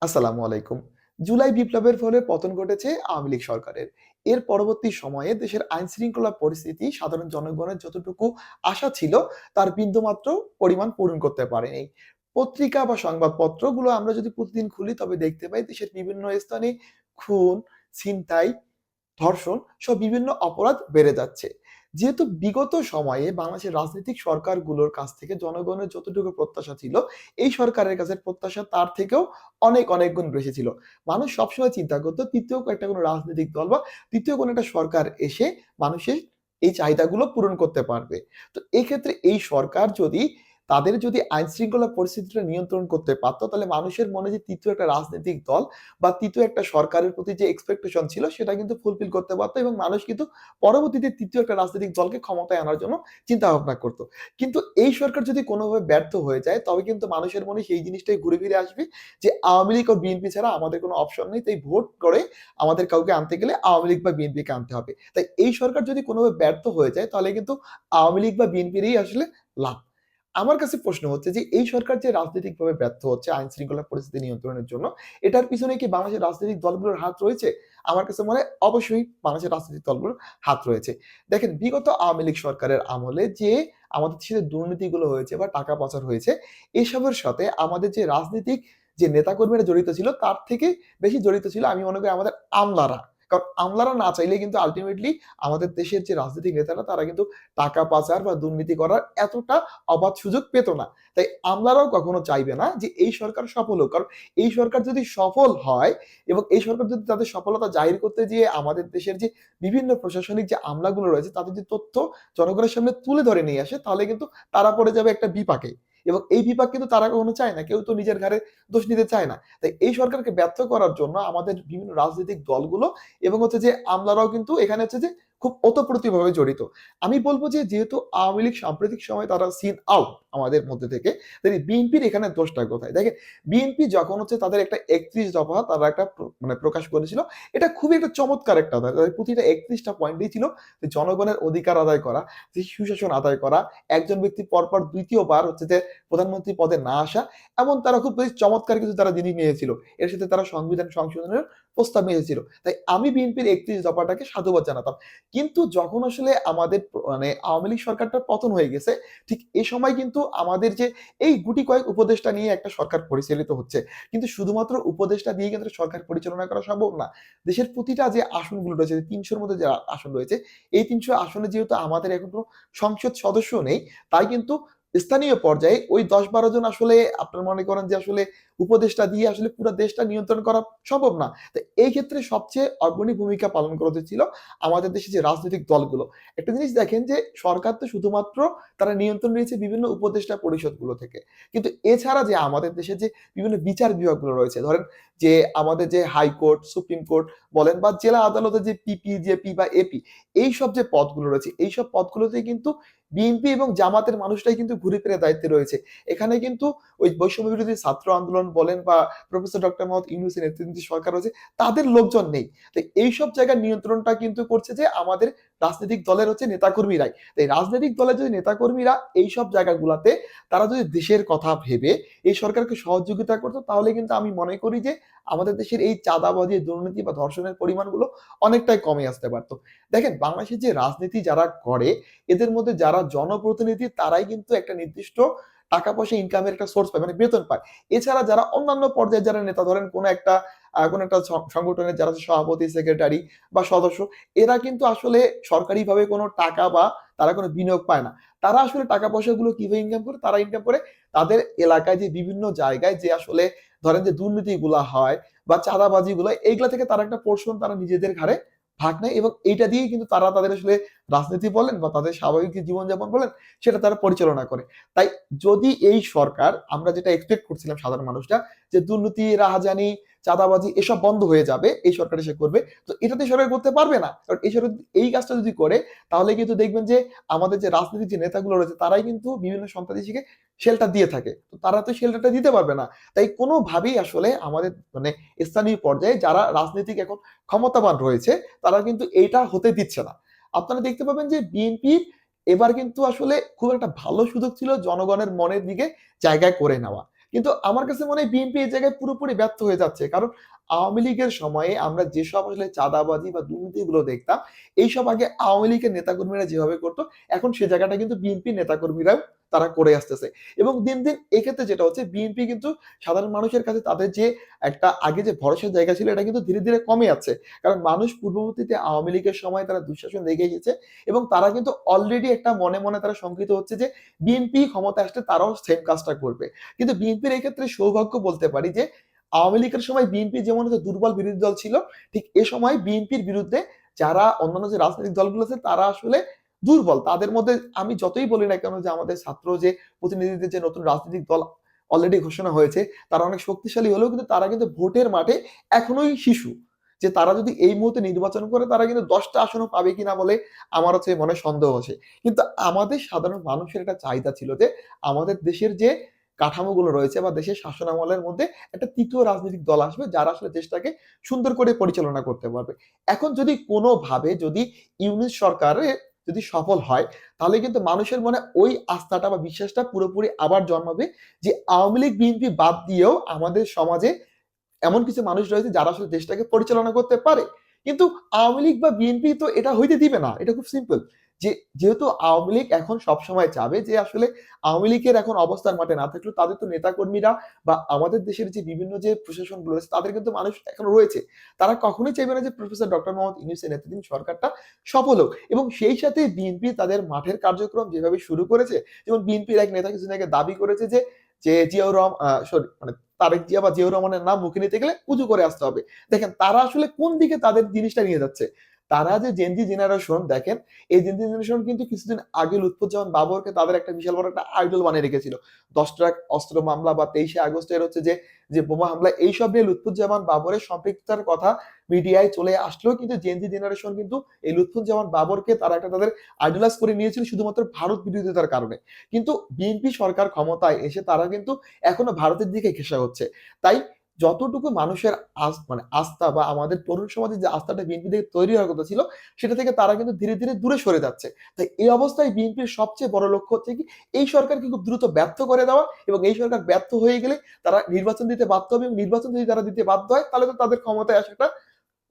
আসসালামু আলাইকুম। জুলাই বিপ্লবের ফলে পতন ঘটেছে আওয়ামী লীগ সরকারের। এর পরবর্তী সময়ে দেশের আইনশৃঙ্খলা পরিস্থিতি সাধারণ জনগণের যতটুকু আশা ছিল তার বিন্দুমাত্র পরিমাণ পূরণ করতে পারেনি। পত্রিকা বা সংবাদপত্রগুলো আমরা যদি প্রতিদিন খুলি তবে দেখতে পাই দেশের বিভিন্ন স্থানে খুন, ছিনতাই, ধর্ষণ সব বিভিন্ন অপরাধ বেড়ে যাচ্ছে। যেহেতু বিগত সময়ে বাংলাদেশের রাজনৈতিক সরকারগুলোর কাছ থেকে জনগণের যতটুকু প্রত্যাশা ছিল, এই সরকারের কাছে প্রত্যাশা তার থেকেও অনেক গুণ বেশি ছিল। মানুষ সবসময় চিন্তা করত ৩য় একটা কোনো রাজনৈতিক দল বা ৩য় কোনো একটা সরকার এসে মানুষের এই চাহিদাগুলো পূরণ করতে পারবে। তো এক্ষেত্রে এই সরকার যদি আইনশৃঙ্খলা পরিস্থিতিটা নিয়ন্ত্রণ করতে পারত, তাহলে মানুষের মনে যে ৩য় একটা রাজনৈতিক দল বা ৩য় একটা সরকারের প্রতি যে এক্সপেকটেশন ছিল সেটা কিন্তু ফুলফিল করতে পারত এবং মানুষ কিন্তু পরবর্তীতে ৩য় একটা রাজনৈতিক দলকে ক্ষমতায় আনার জন্য চিন্তা-ভাবনা করত। কিন্তু এই সরকার যদি কোনোভাবে ব্যর্থ হয়ে যায় তবে কিন্তু মানুষের মনে সেই জিনিসটাই ঘুরে ফিরে আসবে যে আওয়ামী লীগ ও বিএনপি ছাড়া আমাদের কোনো অপশন নেই। তাই ভোট করে আমাদের কাউকে আনতে গেলে আওয়ামী লীগ বা বিএনপিকে আনতে হবে। তাই এই সরকার যদি কোনোভাবে ব্যর্থ হয়ে যায় তাহলে কিন্তু আওয়ামী লীগ বা বিএনপিরই আসলে লাভ। আমার কাছে প্রশ্ন হচ্ছে যে এই সরকার যে রাজনৈতিকভাবে ব্যর্থ হচ্ছে আইন শৃঙ্খলা পরিস্থিতি নিয়ন্ত্রণের জন্য, এটার পিছনে কি বাংলাদেশের রাজনৈতিক দলগুলোর হাত রয়েছে? আমার কাছে মনে হয় অবশ্যই বাংলাদেশের রাজনৈতিক দলগুলোর হাত রয়েছে। দেখেন বিগত আওয়ামী লীগ সরকারের আমলে যে আমাদের দেশে দুর্নীতিগুলো হয়েছে বা টাকা পাচার হয়েছে, এসবের সাথে আমাদের যে রাজনীতিক যে নেতাকর্মীরা জড়িত ছিল তার থেকে বেশি জড়িত ছিল আমি মনে করি আমাদের আমলারা। কারণ আমলারা না চাইলে কিন্তু আল্টিমেটলি আমাদের দেশের যে রাজনৈতিক নেতারা তারা কিন্তু টাকা পাচার বা দুর্নীতি করার এতটা অবাধ সুযোগ পেত না। তাই আমলারাও কখনো চাইবে না যে এই সরকার সফল হোক। কারণ এই সরকার যদি সফল হয় এবং এই সরকার যদি তাদের সফলতা জাহির করতে যেয়ে আমাদের দেশের যে বিভিন্ন প্রশাসনিক যে আমলাগুলো রয়েছে তাদের যে তথ্য জনগণের সামনে তুলে ধরে নিয়ে আসে তাহলে কিন্তু তারা পড়ে যাবে একটা বিপাকে। এবং এই বিপাক কিন্তু তারা কখনো চায় না। কেউ তো নিজের ঘাড়ে দোষ নিতে চায় না। তাই এই সরকারকে ব্যর্থ করার জন্য আমাদের বিভিন্ন রাজনৈতিক দলগুলো এবং হচ্ছে যে আমলারাও কিন্তু এখানে হচ্ছে যে খুব ওতপ্রোতভাবে জড়িত। আমি বলব যে যেহেতু আওয়ামী লীগ সাম্প্রতিক সময়ে তারা সিন আউট আমাদের মধ্যে থেকে, তাই বিএনপির এখানে দোষটা কোথায়? দেখেন বিএনপি যখন হচ্ছে তাদের একটা ৩১ দফা তারা একটা মানে প্রকাশ করেছিল। এটা খুবই একটা চমৎকার একটা আদায়। তাদের প্রতিটা ৩১ টা পয়েন্টেই ছিল যে জনগণের অধিকার আদায় করা, যে সুশাসন আদায় করা, একজন ব্যক্তি পরপর ২য় বার হচ্ছে যে প্রধানমন্ত্রী পদে না আসা, এমন তারা খুব বেশ চমৎকার কিছু তারা জিনিস নিয়েছিল। এর সাথে তারা সংবিধান সংশোধনের প্রস্তাব নিয়েছিল। তাই আমি বিএনপির ৩১ দফাটাকে সাধুবাদ জানাতাম। কিন্তু যখন আসলে আমাদের মানে আওয়ামী লীগ সরকারটার পতন হয়ে গেছে, ঠিক এ সময় কিন্তু আমাদের যে এই গুটি কয়েক উপদেষ্টা নিয়ে একটা সরকার পরিচালিত হচ্ছে। কিন্তু শুধুমাত্র উপদেষ্টা দিয়ে কিন্তু সরকার পরিচালনা করা সম্ভব না। দেশের প্রতিটা যে আসনগুলো রয়েছে, ৩০০ র মধ্যে যে আসন রয়েছে, এই ৩০০ আসনে যেহেতু আমাদের এখন কোনো সংসদ সদস্য নেই, তাই কিন্তু স্থানীয় পর্যায়ে ওই ১০-১২ জন আসলে আপনার মনে করেন যে আসলে উপদেষ্টা দিয়ে আসলে পুরা দেশটা নিয়ন্ত্রণ করা সম্ভব না। তো এই ক্ষেত্রে সবচেয়ে অগ্রণী ভূমিকা পালন করতে ছিল আমাদের দেশে যে রাজনৈতিক দলগুলো। একটা জিনিস দেখেন যে সরকার তো শুধুমাত্র তারা নিয়ন্ত্রণ নিয়েছে বিভিন্ন উপদেষ্টা পরিষদগুলো থেকে। কিন্তু এছাড়া যে আমাদের দেশে যে বিভিন্ন বিচার বিভাগগুলো রয়েছে, ধরেন যে আমাদের যে হাইকোর্ট, সুপ্রিম কোর্ট বলেন বা জেলা আদালতের যে পিপি, জেপি বা এপি এইসব যে পদগুলো রয়েছে, এইসব পদগুলোতে কিন্তু বিএনপি এবং জামাতের মানুষরাই কিন্তু ঘুরে ফিরে দায়িত্বে রয়েছে। এখানে কিন্তু ওই বৈষম্য বিরোধী ছাত্র আন্দোলন বলেন বা প্রফেসর ডক্টর মোহাম্মদ ইউনূসের নেতৃত্বাধীন সরকার রয়েছে, তাদের লোকজন নেই। তো এইসব জায়গার নিয়ন্ত্রণটা কিন্তু করছে যে আমাদের রাজনৈতিক দলের হচ্ছে নেতাকর্মীরাই। তাই রাজনৈতিক দলের যদি নেতাকর্মীরা এইসব জায়গাগুলাতে তারা যদি দেশের কথা ভেবে এই সরকারকে সহযোগিতা করত তাহলে কিন্তু আমি মনে করি যে আমাদের দেশের এই চাঁদাবাজি, দুর্নীতি বা ধর্ষণের পরিমাণগুলো অনেকটাই কমে আসতে পারত। দেখেন বাংলাদেশের যে রাজনীতি যারা করে এদের মধ্যে যারা জনপ্রতিনিধি তারাই কিন্তু একটা নির্দিষ্ট টাকা পয়সা ইনকামের একটা সোর্স পায় মানে বেতন পায়। এছাড়া যারা অন্যান্য পর্যায়ে যারা নেতা ধরেন কোন একটা সংগঠনের যারা সভাপতি, সেক্রেটারি বা সদস্য এরা কিন্তু আসলে সরকারিভাবে কোনো টাকা বা তারা কোনো বিনিয়োগ পায় না। তারা আসলে টাকা পয়সাগুলো কিভাবে ইনকাম করে? তারা ইনকাম করে তাদের এলাকায় যে বিভিন্ন জায়গায় যে আসলে ধরেন যে দুর্নীতিগুলা হয় বা চাঁদাবাজিগুলো এইগুলা থেকে তারা একটা পোরশন তারা নিজেদের ঘাড়ে ভাগ নেয় এবং এইটা দিয়েই কিন্তু তারা তাদের আসলে রাজনীতি বলেন বা তাদের স্বাভাবিক যে জীবনযাপন বলেন সেটা তারা পরিচালনা করে। তাই যদি এই সরকার আমরা যেটা এক্সপেক্ট করছিলাম সাধারণ মানুষরা যে দুর্নীতি, রাহাজানি, চাঁদাবাজি এসব বন্ধ হয়ে যাবে এই সরকার এসে করবে। তো এটা তো এই সরকার করতে পারবে না। কারণ এই সরকার এই কাজটা যদি করে তাহলে কিন্তু দেখবেন যে আমাদের যে রাজনৈতিক যে নেতাগুলো রয়েছে তারাই কিন্তু বিভিন্ন সন্ত্রাসীকে শেল্টার দিয়ে থাকে। তো তারা তো শেল্টারটা দিতে পারবে না। তাই কোনোভাবেই আসলে আমাদের মানে স্থানীয় পর্যায়ে যারা রাজনৈতিক এখন ক্ষমতাবান রয়েছে তারা কিন্তু এইটা হতে দিচ্ছে না। আপনারা দেখতে পাবেন যে বিএনপির এবার কিন্তু আসলে খুব একটা ভালো সুযোগ ছিল জনগণের মনের দিকে জায়গা করে নেওয়া। কিন্তু আমার কাছে মনে হয় বিএনপি এই জায়গায় পুরোপুরি ব্যর্থ হয়ে যাচ্ছে। কারণ আওয়ামী লীগের সময়ে আমরা যেসব আসলে চাঁদাবাজি বা দুর্নীতিগুলো দেখতাম, এইসব আগে আওয়ামী লীগের নেতাকর্মীরা যেভাবে করত, এখন সে জায়গাটা কিন্তু বিএনপি নেতাকর্মীরাও তারা করে আসতেছে। এবং দিন, দিন এক্ষেত্রে যেটা হচ্ছে বিএনপি কিন্তু সাধারণ মানুষের কাছে তাদের যে একটা আগে যে ভরসার জায়গা ছিল এটা কিন্তু ধীরে, ধীরে কমে যাচ্ছে। কারণ মানুষ পূর্ববর্তীতে আওয়ামী লীগের সময় তারা দুঃশাসন দেখে এসেছে এবং তারা কিন্তু অলরেডি একটা মনে, মনে তারা শঙ্কিত হচ্ছে যে বিএনপি ক্ষমতায় আসলে তারাও সেম কাজটা করবে। কিন্তু বিএনপির এই ক্ষেত্রে সৌভাগ্য বলতে পারি যে আওয়ামী লীগের সময় বিএনপি যেমন হচ্ছে দুর্বল বিরোধী দল ছিল, ঠিক এ সময় বিএনপির বিরুদ্ধে যারা অন্যান্য যে রাজনৈতিক দলগুলো আছে তারা আসলে দুর্বল। তাদের মধ্যে আমি যতই বলি না কেন যে আমাদের ছাত্র যে প্রতিনিধিদের যে নতুন রাজনৈতিক দল অলরেডি ঘোষণা হয়েছে, তারা অনেক শক্তিশালী হলেও কিন্তু তারা কিন্তু ভোটের মাঠে এখনোই শিশু। যে তারা যদি এই মুহূর্তে নির্বাচন করে তারা কিন্তু ১০ টা আসনও পাবে কিনা বলে আমার হচ্ছে মনে সন্দেহ আছে। কিন্তু আমাদের সাধারণ মানুষের একটা চাহিদা ছিল যে আমাদের দেশের যে কাঠামোগুলো রয়েছে বা দেশের শাসনামলের মধ্যে একটা ৩য় রাজনৈতিক দল আসবে যারা আসলে দেশটাকে সুন্দর করে পরিচালনা করতে পারবে। এখন যদি কোনোভাবে যদি ইউনিট সরকারে যদি সফল হয়, তাহলে কিন্তু মানুষের মনে ওই আস্থাটা বা বিশ্বাসটা পুরোপুরি আবার জন্মাবে যে আওয়ামী লীগ, বিএনপি বাদ দিয়েও আমাদের সমাজে এমন কিছু মানুষ রয়েছে যারা আসলে দেশটাকে পরিচালনা করতে পারে। কিন্তু আওয়ামী লীগ বা বিএনপি তো এটা হইতে দিবে না। এটা খুব সিম্পল। যেহেতু আওয়ামী লীগ এখন সবসময় চাবে যে আসলে আওয়ামী লীগের এখন অবস্থান মাঠে না থাকলেও তাদের তো নেতাকর্মীরা বা আমাদের দেশের যে বিভিন্ন যে প্রশাসনগুলো রয়েছে তাদের কিন্তু মানুষ এখনো রয়েছে। তারা কখনোই চাইবে না যে প্রফেসর ডক্টর মোহাম্মদ ইউনূসের নেতৃত্বাধীন সরকারটা সফল হোক এবং সেই সাথে বিএনপি তাদের মাঠের কার্যক্রম যেভাবে শুরু করেছে, যেমন বিএনপির এক নেতা কিছুদিন আগে দাবি করেছে যে, জিয়াউর সরি মানে তারেক জিয়া বা জিয়াউর রহমানের নাম মুখে নিতে গেলে উঁচু করে আসতে হবে। দেখেন তারা আসলে কোন দিকে তাদের জিনিসটা নিয়ে যাচ্ছে। তারা যে জেনজি জেনারেশন দেখেন, এই জেনজি জেনারেশন কিন্তু কিছুদিন আগে লুৎফুজ্জামান বাবরকে তাদের একটা বিশাল বড় একটা আইডল বানিয়ে রেখেছিল। ১০ ট্রাক অস্ত্র মামলা বা ২৩শে আগস্টের হচ্ছে যে বোমা হামলা এইসব নিয়ে লুৎফুজ্জামান বাবরের সম্পৃক্ততার কথা মিডিয়ায় চলে আসলেও কিন্তু জেনজি জেনারেশন কিন্তু এই লুৎফুজ্জামান বাবরকে তারা একটা তাদের আইডলাইজ করে নিয়েছিল শুধুমাত্র ভারত বিরোধিতার কারণে। কিন্তু বিএনপি সরকার ক্ষমতায় এসে তারা কিন্তু এখনো ভারতের দিকে ঘেঁষা হচ্ছে। তাই যতটুকু মানুষের মানে আস্থা বা আমাদের তরুণ সমাজের যে আস্থাটা বিএনপি থেকে তৈরি হওয়ার কথা ছিল, সেটা থেকে তারা কিন্তু ধীরে, ধীরে দূরে সরে যাচ্ছে। তাই এই অবস্থায় বিএনপির সবচেয়ে বড় লক্ষ্য হচ্ছে কি, এই সরকারকে খুব দ্রুত ব্যর্থ করে দেওয়া এবং এই সরকার ব্যর্থ হয়ে গেলে তারা নির্বাচন দিতে বাধ্য হবে এবং নির্বাচন যদি তারা দিতে বাধ্য হয়, তাহলে তো তাদের ক্ষমতায় আসাটা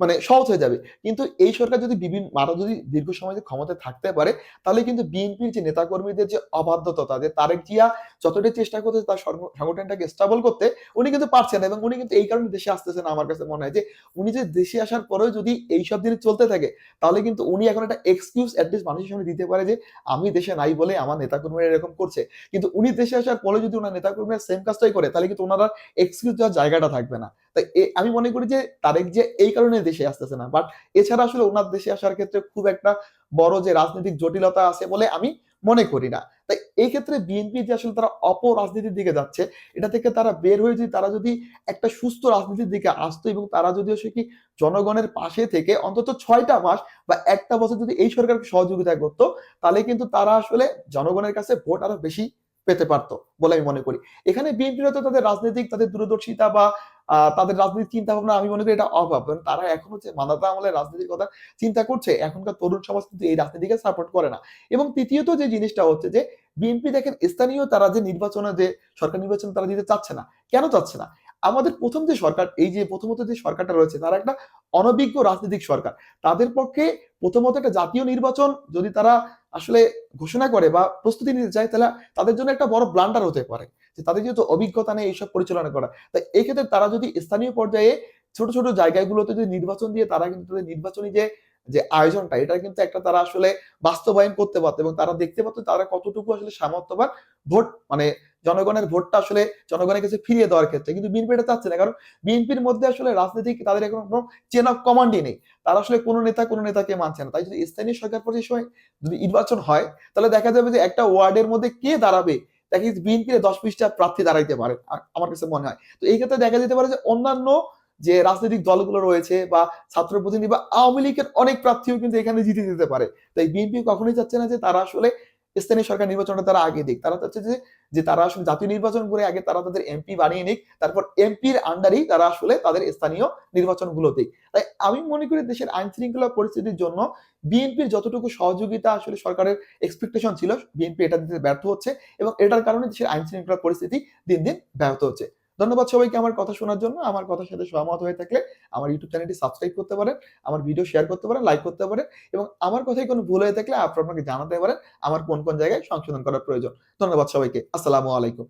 মানে সহজ হয়ে যাবে। কিন্তু এই সরকার যদি আরো যদি দীর্ঘ সময় যদি ক্ষমতায় থাকতে পারে, তাহলে কিন্তু বিএনপির যে নেতাকর্মীদের যে অবাধ্যতা, যে তারেক জিয়া যতটাই চেষ্টা করতেছে তার সংগঠনটাকে স্টেবল করতে, উনি কিন্তু পারছেন না এবং উনি কিন্তু এই কারণে দেশে আসতেছেন না আমার কাছে মনে হয় যে, উনি যে দেশে আসার পরেও যদি এইসব জিনিস চলতে থাকে, তাহলে কিন্তু উনি এখন একটা এক্সকিউজ এট লিস্ট মানুষের সামনে দিতে পারে যে, আমি দেশে নাই বলে আমার নেতাকর্মীরা এরকম করছে। কিন্তু উনি দেশে আসার পরেও যদি উনার নেতাকর্মীরা সেম কাজটাই করে, তাহলে কিন্তু উনার আর এক্সকিউজ দেওয়ার জায়গাটা থাকবে না। তাই আমি মনে করি যে তারেক জিয়া এই কারণে দেশে আসতেছে না। বাট এছাড়া আসলে উনার দেশে আসার ক্ষেত্রে খুব একটা বড় যে রাজনৈতিক জটিলতা আছে বলে আমি মনে করি না। তাই এই ক্ষেত্রে বিএনপি যে আসলে তারা অপরাজনীতির দিকে যাচ্ছে, এটা থেকে তারা বের হয়ে যদি তারা যদি একটা সুস্থ রাজনীতির দিকে আসতো এবং তারা যদি হচ্ছে কি জনগণের পাশে থেকে অন্তত ৬ টা মাস বা ১ টা বছর যদি এই সরকারকে সহযোগিতা করত, তাহলে কিন্তু তারা আসলে জনগণের কাছে ভোট আরো বেশি পেতে পারত বলে আমি মনে করি। এখানে বিএনপির হয়তো তাদের রাজনৈতিক তাদের দূরদর্শিতা বা তাদের রাজনৈতিক চিন্তাভাবনা আমি মনে করি এটা অভাব। কারণ তারা এখনো যে মানবতা আমলের রাজনীতির কথা চিন্তা করছে, এখনকার তরুণ সমাজ কিন্তু এই রাজনীতিকে সাপোর্ট করে না। এবং তৃতীয়ত যে জিনিসটা হচ্ছে যে বিএনপি দেখেন স্থানীয় তারা যে নির্বাচনে যে সরকার নির্বাচন তারা দিতে চাচ্ছে না। কেন চাচ্ছে না? আমাদের ১ম যে সরকার এই যে প্রথমত যে সরকারটা রয়েছে তারা একটা অনভিজ্ঞ রাজনৈতিক সরকার। তাদের পক্ষে প্রথমত একটা জাতীয় নির্বাচন যদি তারা আসলে ঘোষণা করে বা প্রস্তুতি নিতে চায় তাহলে তাদের জন্য একটা বড় ব্লান্ডার হতে পারে। যে তাদের যেহেতু অভিজ্ঞতা নেই এইসব পরিচালনা করা। তাই এক্ষেত্রে তারা যদি স্থানীয় পর্যায়ে ছোট, ছোট জায়গাগুলোতে যদি নির্বাচন দিয়ে তারা কিন্তু তাদের নির্বাচনী যে আয়োজনটা এটা কিন্তু একটা তারা আসলে বাস্তবায়ন করতে পারত এবং তারা দেখতে পারত তারা কতটুকু আসলে সামর্থ্যবান ভোট মানে জনগণের ভোটটা আসলে জনগণের কাছে ফিরিয়ে দেওয়ার ক্ষেত্রে। কিন্তু বিএনপি এটা চাচ্ছে না। কারণ বিএনপির মধ্যে আসলে রাজনৈতিক তাদের এখন কোনো চেইন অফ কমান্ডই নেই। তারা আসলে কোন নেতা কোন নেতাকে মানছে না। তাই যদি স্থানীয় সরকার পর্যায়ে সময় যদি নির্বাচন হয় তাহলে দেখা যাবে যে একটা ওয়ার্ডের মধ্যে কে দাঁড়াবে দেখা যাচ্ছে বিএনপির ১০-২০ টা প্রার্থী দাঁড়াইতে পারে। আমার কাছে মনে হয়। তো এই ক্ষেত্রে দেখা যেতে পারে যে অন্যান্য যে রাজনৈতিক দলগুলো রয়েছে বা ছাত্র প্রতিনিধি বা আওয়ামী লীগের অনেক প্রার্থীও কিন্তু এখানে জিতে যেতে পারে। তাই বিএনপি কখনোই চাচ্ছে না যে তারা আসলে স্থানীয় সরকার নির্বাচনটা তারা আগে দিক। তারা চাচ্ছে যে তারা আসলে জাতীয় নির্বাচন করে আগে তারা তাদের এমপি বানিয়ে নিক। তারপর এমপির আন্ডারেই তারা আসলে তাদের স্থানীয় নির্বাচনগুলো দিক। তাই আমি মনে করি দেশের আইন শৃঙ্খলা পরিস্থিতির জন্য বিএনপির যতটুকু সহযোগিতা আসলে সরকারের এক্সপেকটেশন ছিল, বিএনপি এটা দিতে ব্যর্থ হচ্ছে এবং এটার কারণে দেশের আইন শৃঙ্খলা পরিস্থিতি দিন, দিন ব্যাহত হচ্ছে। ধন্যবাদ সবাইকে আমার কথা শোনার জন্য। আমার কথার সাথে সহমত হয়ে থাকলে আমার ইউটিউব চ্যানেলটি সাবস্ক্রাইব করতে পারেন, আমার ভিডিও শেয়ার করতে পারেন, লাইক করতে পারেন এবং আমার কথায় কোনো ভুল হয়ে থাকলে আপনারা আমাকে জানাতে পারেন আমার কোন, কোন জায়গায় সংশোধন করার প্রয়োজন। ধন্যবাদ সবাইকে। আসসালামু আলাইকুম।